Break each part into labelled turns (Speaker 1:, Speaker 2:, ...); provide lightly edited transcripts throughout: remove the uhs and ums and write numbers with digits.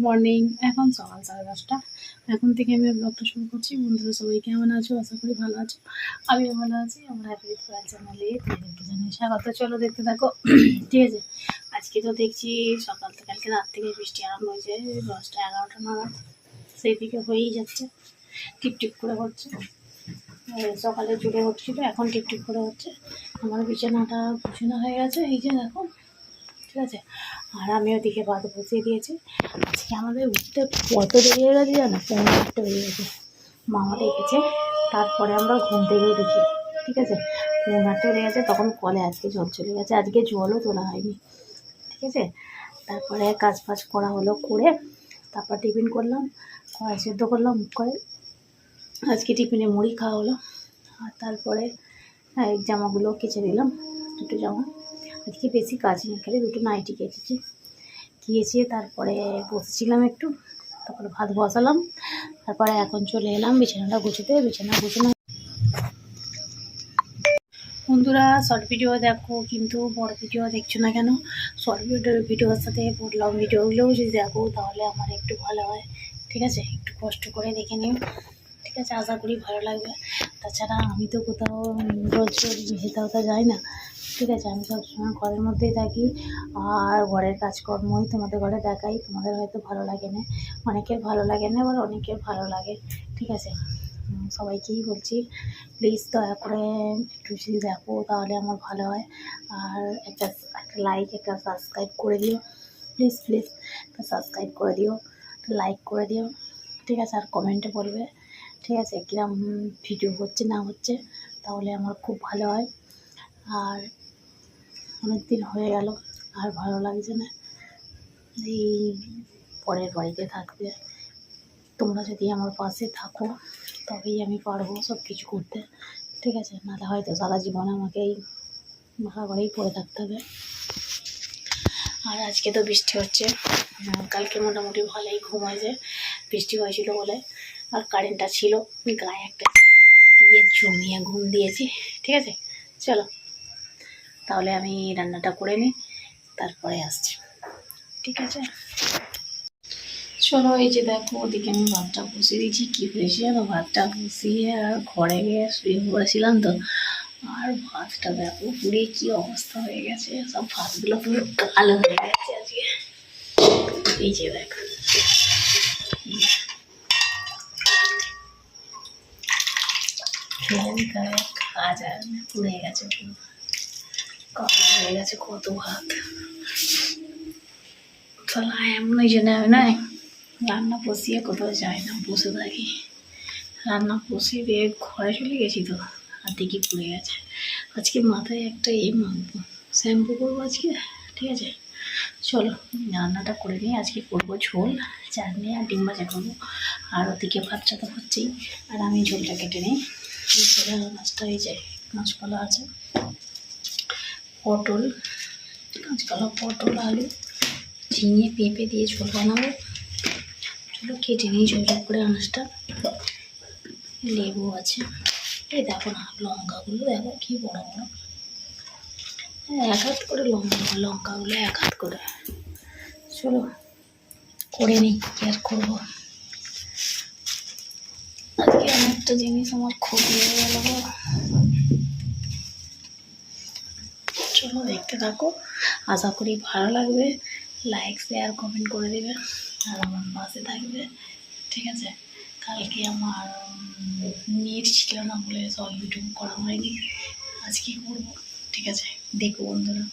Speaker 1: Morning. এখন সকাল 10:30। এখন থেকে আমি ব্লগটা শুরু করছি। বন্ধুরা সবাই কেমন আছো? আশা করি ভালো আছো। আমিও ভালো আছি। আমার হ্যাপি উইথ কয়েল চ্যানেলে তোমাদেরকে জানাই স্বাগত। চলো দেখতে থাকো। ঠিক আছে, আজকে তো দেখছি সকাল থেকে কালকে রাত থেকে বৃষ্টি আরম্ভ হয়েছে 10টা 11টা নাগাদ। সেই দিকে হয়েই যাচ্ছে, টিপটিপ করে হচ্ছে। সকালে জুড়ে হচ্ছিল, এখন টিপটিপ করে হচ্ছে। আমার বিছানাটা গুছানো হয়ে গেছে, এই যে দেখো। ঠিক আছে, আর আমি ওদিকে ভাত বসিয়ে দিয়েছি। আজকে আমাদের উঠতে কত দেরি হয়ে গেছে জানো? 4:30 বেজে গেছে। মামা ডেকেছে, তারপরে আমরা ঘুম থেকে উঠেছি। ঠিক আছে, 4:30 বেজে গেছে, তখন কলে আজকে জল চলে গেছে। আজকে জলও তোলা হয়নি। ঠিক আছে, তারপরে কাজ ফাজ করা হলো, করে তারপর টিফিন করলাম, কড়াই সেদ্ধ করলাম করে। আজকে টিফিনে মুড়ি খাওয়া হলো। আর তারপরে জামাগুলো কেচে দিলাম, দুটো জামা। আজকে বেশি কাজ নেই, খালি দুটো নাইটি কেচেছি। গিয়েছে, তারপরে বসেছিলাম একটু, তারপরে ভাত বসালাম। তারপরে এখন চলে এলাম বিছানাটা গুছোতে। বিছানা গুছানো। বন্ধুরা শর্ট ভিডিও দেখো, কিন্তু বড় ভিডিও দেখছো না কেন? শর্ট ভিডিওর সাথে লং ভিডিওগুলোও যদি দেখো তাহলে আমার একটু ভালো হয়। ঠিক আছে, একটু কষ্ট করে দেখে নিও। ঠিক আছে, আশা করি ভালো লাগবে। তাছাড়া আমি তো কোথাও রোজ রোজ কোথাও যাই না। ঠিক আছে, আমি সবসময় ঘরের মধ্যেই থাকি, আর ঘরের কাজকর্মই তোমাদের ঘরে দেখাই। তোমাদের হয়তো ভালো লাগে না, অনেকের ভালো লাগে না, আবার অনেকের ভালো লাগে। ঠিক আছে, সবাইকেই বলছি প্লিজ দয়া করে একটু যদি দেখো তাহলে আমার ভালো হয়। আর একটা লাইক, একটা সাবস্ক্রাইব করে দিও প্লিজ প্লিজ। একটা সাবস্ক্রাইব করে দিও, লাইক করে দিও। ঠিক আছে, আর কমেন্টে বলবে ঠিক আছে কিরম ভিডিও হচ্ছে না হচ্ছে, তাহলে আমার খুব ভালো হয়। আর অনেক দিন হয়ে গেল, আর ভালো লাগছে না এই পরের বাড়িতে থাকতে। তোমরা যদি আমার পাশে থাকো তবেই আমি পারবো সব কিছু করতে। ঠিক আছে, নাহলে হয়তো সারা জীবন আমাকে এই ভাড়া ঘরেই পড়ে থাকতে হবে। আর আজকে তো বৃষ্টি হচ্ছে, কালকে মোটামুটি ভালোই ঘুম হয়েছে, বৃষ্টি হয়েছিল বলে। আর কারেন্টটা ছিল, গায়ে একটা দিয়ে জমিয়ে ঘুম দিয়েছি। ঠিক আছে, চলো তাহলে আমি রান্নাটা করে নিই, তারপরে আসছি। ঠিক আছে, চলো। এই যে দেখো, ওদিকে আমি ভাতটা বসিয়ে দিয়েছি। কী হয়েছে জানো? ভাতটা বসিয়ে আর ঘরে গিয়ে শুয়ে পড়েছিলাম তো, আর ভাতটা দেখো পুড়ে কি অবস্থা হয়ে গেছে। সব ভাতগুলো পুরো কালো হয়ে গেছে আজকে। এই যে দেখো, খাওয়া যায় না, পুড়ে গেছে পুরো কালো হয়ে গেছে কত ভাত। চলো এমন ওই জন্য আমি না রান্না বসিয়ে কোথাও যাই না, বসে থাকি। রান্না বসিয়ে দিয়ে ঘরে চলে গেছি তো, আর দেখি পুড়ে গেছে। আজকে মাথায় একটা মাখবো, শ্যাম্পু করবো আজকে। ঠিক আছে, চলো রান্নাটা করে নিই। আজকে করবো ঝোল, চাটনি আর ডিম ভাজা করবো। আর ওদিকে ভাতটা তো হচ্ছেই, আর আমি ঝোলটা কেটে নিই। ঝোলের মাছটা এই যে কাঁচকলা আছে, পটল, কাঁচকলা, পটল, আলু, ঝিঙে, পেঁপে দিয়ে ঝোল বানাবো। চলো কেটে নিই ঝোল করে আনাজটা। লেবু আছে, এই দেখো না লঙ্কাগুলো দেখো কি বড় বড়, এক হাত করে লঙ্কাগুলো এক হাত করে। চলো করে নিই, কি আর করবো। আজকে অনেকটা জিনিস আমার ক্ষতি হয়ে গেল। চলো দেখতে থাকো, আশা করি ভালো লাগবে। লাইক শেয়ার কমেন্ট করে দেবে, আর আমার পাশে থাকবে। ঠিক আছে, কালকে আমার নেট ছিল না বলে সব ভিডিও করা হয়নি, আজকে করবো। ঠিক আছে, দেখো বন্ধুরা।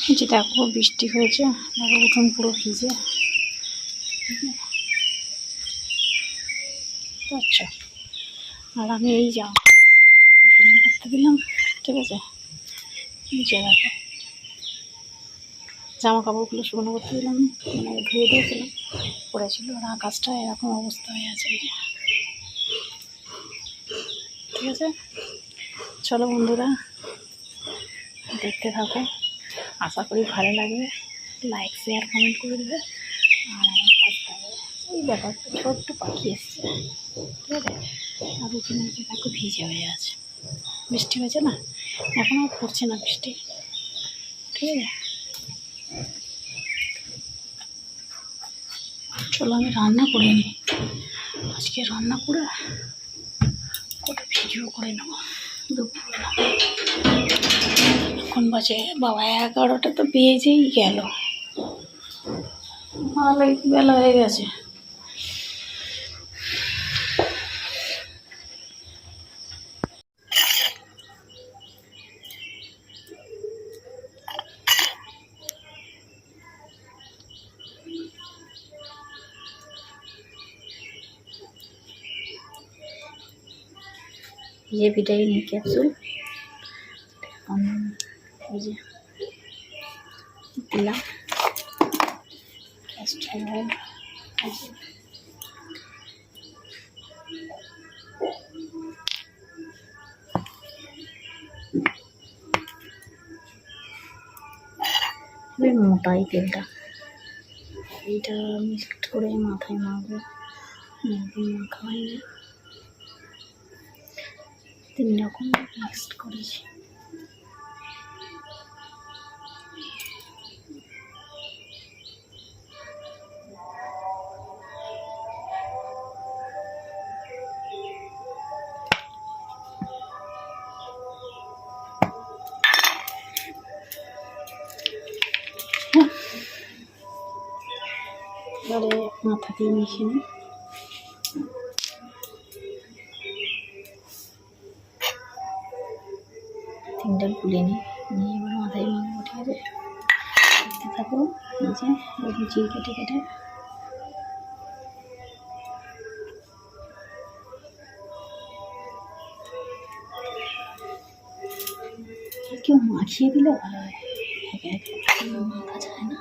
Speaker 1: এই যে দেখো বৃষ্টি হয়েছে, দেখো উঠোন পুরো ভিজে। আচ্ছা, আর আমি এই শুকনো করতে দিলাম। ঠিক আছে, এই যে দেখো জামা কাপড়গুলো শুকনো করতে দিলাম, মানে ধুয়ে দিয়েছিলাম, পড়েছিল। আর আকাশটা এরকম অবস্থা হয়ে আছে। এই যে ঠিক আছে, চলো বন্ধুরা দেখতে থাকো, আশা করি ভালো লাগবে। লাইক শেয়ার কমেন্ট করে দেবে, আর আমার পাশে থাকবে। এই ব্যাপারটা ছোট্ট পাখি এসছে। ঠিক আছে, আর ওখানে দেখো ভিজে হয়ে আছে, বৃষ্টি হয়েছে না, এখন আর পড়ছে না বৃষ্টি। ঠিক আছে, চলো আমি রান্না করে নিই, আজকে রান্না করে কটা ভিডিও করে নেবো দুপুরবেলা। এখন বাজে বাবা 11টা তো বেজেই গেল, ভালোই বেলা হয়ে গেছে। ये ভিটামিন ক্যাপসুল এই যে দিলাম, ক্যাস্টর অয়েল, মোটাই তেলটা, এইটা মিক্সড করে মাথায় মাখবো। মাখা হয়নি, 3 রকম মিক্সড করেছি। এবারে মাথা দিয়ে মিশিয়ে নিই। তিনটা গুলে নিই, নিয়ে এবার মাথায় মাখবো। ঠিক আছে, দেখতে থাকো। এই যে এরকম চিড় কেটে কেটে কেউ মাখিয়ে দিলে ভালো হয়, মাখা যায় না।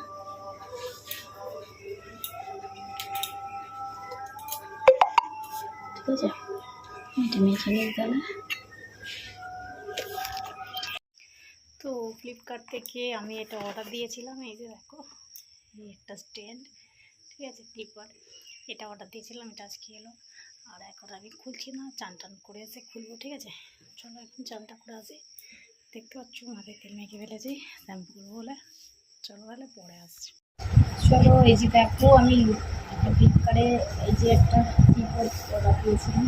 Speaker 1: ঠিক আছে, এটা মেখে নিই তাহলে। তো ফ্লিপকার্ট থেকে আমি এটা অর্ডার দিয়েছিলাম, এই যে দেখো এই একটা স্ট্যান্ড। ঠিক আছে, ফ্লিপকার্ট এটা অর্ডার দিয়েছিলাম, এটা আজকে এলো। আর এখন আমি খুলছি না, চান টান করে এসে খুলবো। ঠিক আছে, চলো এখন চানটা করে আসি। দেখতে পাচ্ছ মাথায় তেল মেখে ফেলেছি শ্যাম্পু করবো বলে। চলো তাহলে পরে আসছি। চলো এই যে দেখো আমি একটা ফ্লিপকার্টে এই যে একটা ফ্লিপকার্ট অর্ডার দিয়েছিলাম।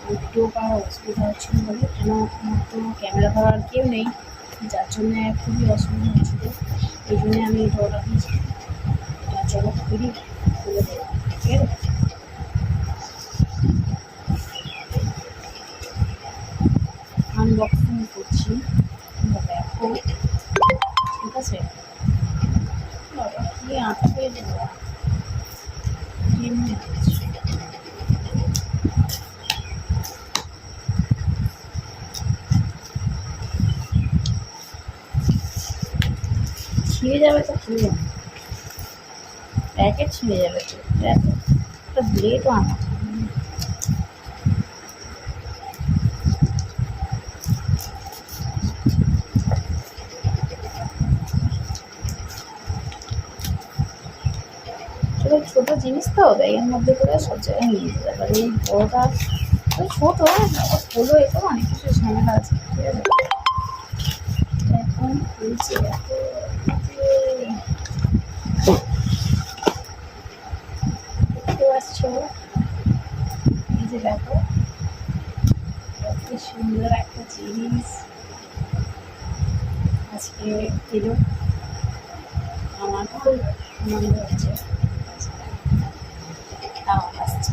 Speaker 1: ভিডিও করার অসুবিধা হচ্ছিল বলে, কেন আমার তো ক্যামেরা ধরার কেউ নেই, যার জন্য খুবই অসুবিধা হচ্ছিল। এই জন্য আমি এটা অর্ডার দিয়েছি। এটা চলো খুবই খুলে দেবো। ঠিক আছে, আনবক্সিং করছি, দেখো। ঠিক আছে, কি আটকে দেবো, ছিঁড়ে যাবে তো ছিঁড়ে যাবে, প্যাকেট ছিঁড়ে যাবে তো। দেখো একটা ব্লেডও আনা, ছোটো জিনিস তো ব্যাগের মধ্যে করে সব জায়গায় নিয়ে যেতে পারে। এই বড়টা ছোটো, হলো এতো অনেক কিছু ঝামেলা আছে। ঠিক আছে, এখন খুলছে দেখতে পাচ্ছ, এই যে দেখো কত সুন্দর একটা জিনিস আজকে এলো। আমার খুব আনন্দ হচ্ছে, আমার আসছে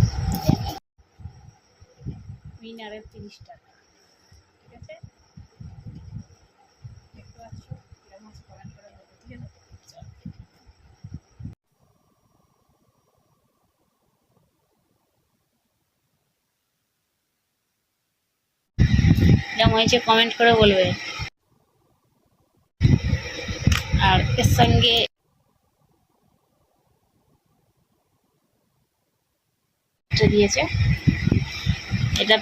Speaker 1: উইনারের 30 টাকা। ঠিক আছে, দেখতে পাচ্ছ, কমেন্ট করে বলবো। ঠিক আছে, যেমন হয়েছে কমেন্ট করে বলবে। আর এর সঙ্গে দিয়েছে এটা,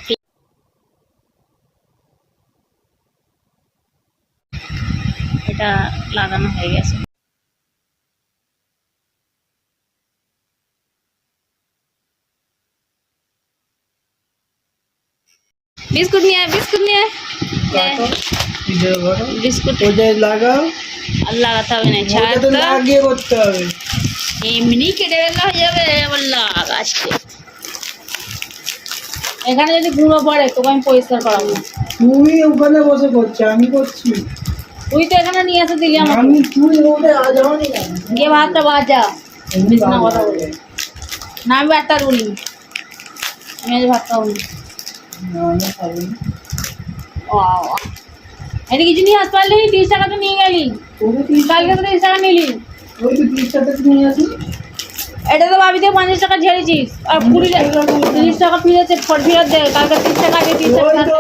Speaker 1: এটা লাগানো হয়ে গেছে। বিস্কুট নিয়ে বিস্কুট নিয়ে বিস্কুট লাগাও, আর লাগাতে হবে না, ছাড় লাগিয়ে করতে হবে। এমনি কেটে ফেললে হয়ে যাবে, বললা গাছকে। এখানে যদি গুঁড়ো পড়ে তোকে আমি পরিষ্কার করাবো।
Speaker 2: তুই ওখানে বসে করছিস, আমি করছি।
Speaker 1: তুই তো এখানে নিয়ে এসে দিলি আমাকে।
Speaker 2: আমি তুই ওটা আজ হয়নি কেন?
Speaker 1: গিয়ে ভাতটা বাজা।
Speaker 2: এমনি
Speaker 1: না
Speaker 2: ভালো
Speaker 1: কথা বলি
Speaker 2: লাগে।
Speaker 1: না, আমি ভাতটা বলি, আমি আজ ভাত খাবো না।
Speaker 2: না, আমি খাবো না।
Speaker 1: এটা কিছু নিয়ে আসতে পারলি? 30 টাকা তো নিয়ে গেলি,
Speaker 2: তোকে 30
Speaker 1: কালকে তো 30 টাকা নিলি।
Speaker 2: ওই তো 30 টাকা নিয়ে আসি।
Speaker 1: এটা তো ভাবি দিয়ে 50 টাকা ঝেড়েছিস, আর 30 টাকা ফিরেছে, ফেরত দে। কালকে 30 টাকা আছে, 30
Speaker 2: ওই
Speaker 1: টাকা
Speaker 2: তো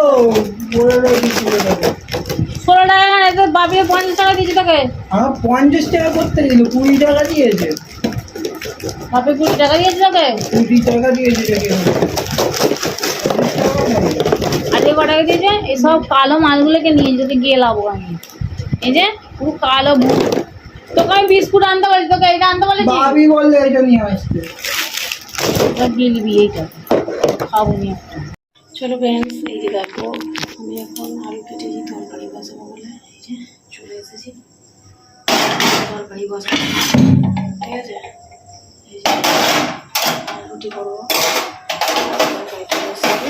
Speaker 2: বলে দিচ্ছি তোকে।
Speaker 1: 16 টাকা এখানে তো ভাবি 50 টাকা দিয়েছি তোকে।
Speaker 2: আমার 50 টাকা করতে দিল, 20 টাকা দিয়েছে।
Speaker 1: ভাবি 20 টাকা দিয়েছি তোকে।
Speaker 2: 20 টাকা দিয়েছে তোকে।
Speaker 1: আজকে ক টাকা দিয়েছে? এইসব কালো মালগুলোকে নিয়ে যেতে গিয়ে লাভ আমি। এই যে পুরো কালো তোকে আমি বিস্কুট আনতে বলেছি, তোকে এইটা আনতে বলেছি।
Speaker 2: ভাবি বললে এটা নিয়ে আসতে।
Speaker 1: গিলবি এইটা, খাবো নি একটা। চলো ফ্রেন্ডস, এই যে দেখো আমি এখন আলু কেটেছি তরকারি বসাবো বলে, এই যে চলে এসেছি তরকারি বসাবো। ঠিক আছে, এই যে রুটি করবো, তরকারিটা বসাবো,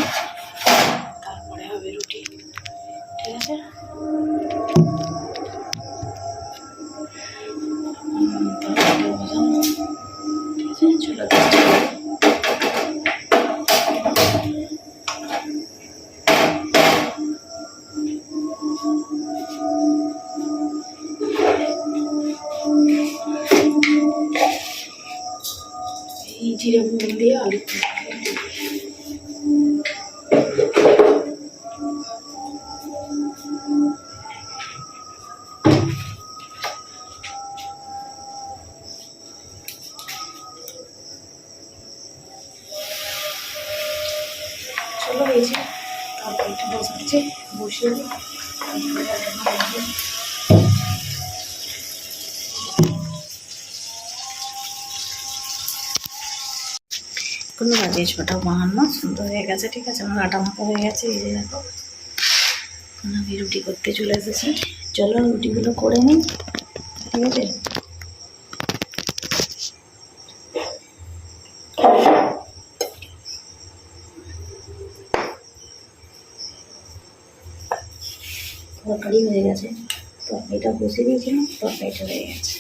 Speaker 1: তারপরে হবে রুটি। ঠিক আছে, তরকারিটা বসাবো। ঠিক আছে, চলো এই জিরে ফোড়ন দিয়ে আলু চলো, এই যে তরকারিটা বসাচ্ছি, বসিয়ে দিই। কোনো বাজে 6:52 সুন্দর হয়ে গেছে। ঠিক আছে, আমার আটা মাখা হয়ে গেছে। এই যে দেখো আমি রুটি করতে চলে এসেছি। চলো রুটিগুলো করে নিই। ঠিক আছে, তরকারি হয়ে গেছে, তরকারিটা বসিয়ে দিয়েছিলাম, তরকারিটা হয়ে গেছে।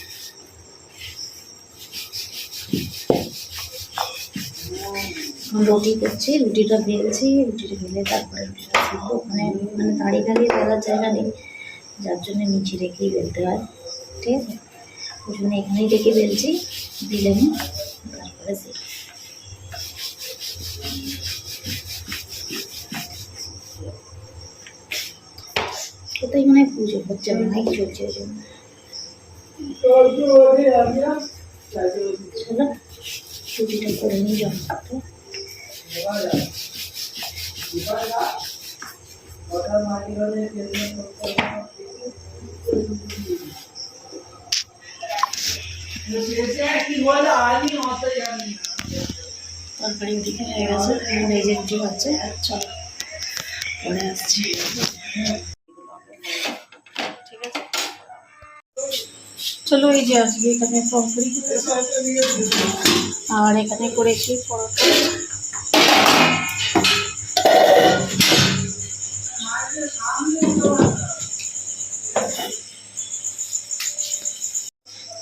Speaker 1: রুটি করছি, রুটিটা বেলছি, রুটিটা বেলে তারপরে রুটিটা শিখবো। ওখানে মানে দাঁড়িয়ে দাঁড়িয়ে বেলার জায়গা নেই, যার জন্য নিচে রেখেই বেলতে হয়। ঠিক আছে, ওই জন্য এখানেই রেখে বেলছি, বেলে নিই তারপরে শিখি। কোথায় মনে হয় পুজো হচ্ছে, অনেক চলছে ওই জন্য। চলো রুটিটা করে নিই জল করতে। তরকারি ওদিকে হয়ে গেছে, এই যে রুটি হচ্ছে। চলো পরে আসছি। ঠিক আছে, চলো এই যে আজকে এখানে তরকারি আর এখানে করেছি পরোটা।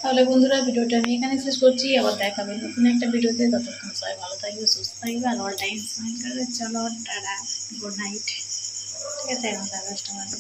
Speaker 1: তাহলে বন্ধুরা ভিডিওটা আমি এখানে শেষ করছি, আবার দেখাবে নতুন একটা ভিডিওতে। ততক্ষণ সবাই ভালো থাকবে, সুস্থ থাকবে, আর অল টাইম স্মাইল করবে। চলো টাটা, গুড নাইট। ঠিক আছে, এখন 10:30 বাজে।